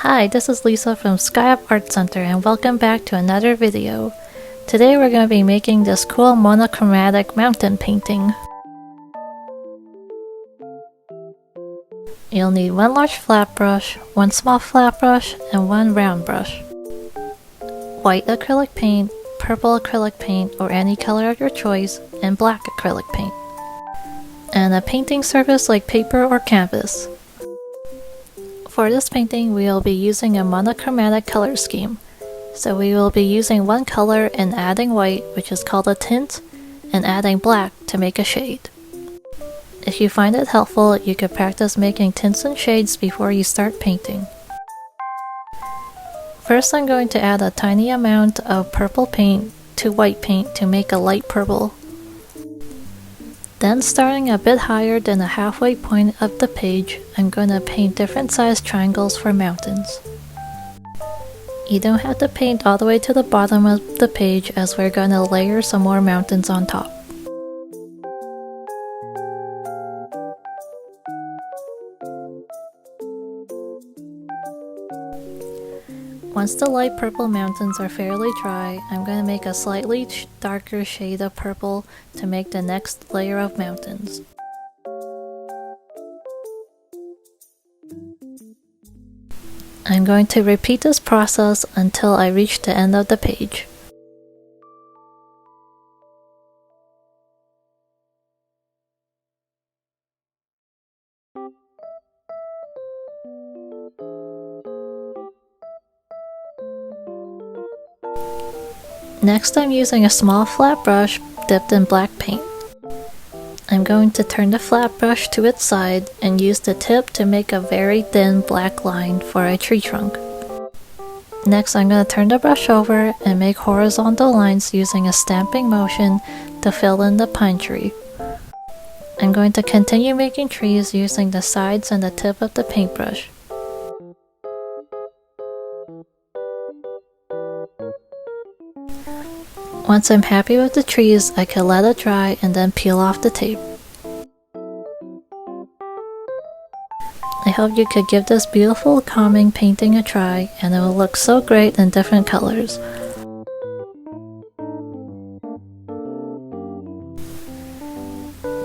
Hi, this is Lisa from SCYAP Art Center and welcome back to another video. Today we're going to be making this cool monochromatic mountain painting. You'll need one large flat brush, one small flat brush, and one round brush. White acrylic paint, purple acrylic paint or any color of your choice, and black acrylic paint. And a painting surface like paper or canvas. For this painting, we will be using a monochromatic color scheme. So we will be using one color and adding white, which is called a tint, and adding black to make a shade. If you find it helpful, you could practice making tints and shades before you start painting. First, I'm going to add a tiny amount of purple paint to white paint to make a light purple. Then, starting a bit higher than the halfway point of the page, I'm going to paint different sized triangles for mountains. You don't have to paint all the way to the bottom of the page as we're going to layer some more mountains on top. Once the light purple mountains are fairly dry, I'm going to make a slightly darker shade of purple to make the next layer of mountains. I'm going to repeat this process until I reach the end of the page. Next, I'm using a small flat brush dipped in black paint. I'm going to turn the flat brush to its side and use the tip to make a very thin black line for a tree trunk. Next, I'm going to turn the brush over and make horizontal lines using a stamping motion to fill in the pine tree. I'm going to continue making trees using the sides and the tip of the paintbrush. Once I'm happy with the trees, I can let it dry and then peel off the tape. I hope you could give this beautiful, calming painting a try, and it will look so great in different colors.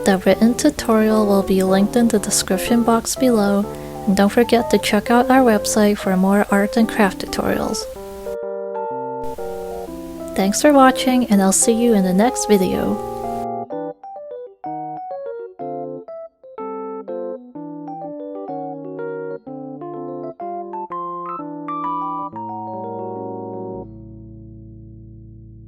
The written tutorial will be linked in the description box below, and don't forget to check out our website for more art and craft tutorials. Thanks for watching, and I'll see you in the next video.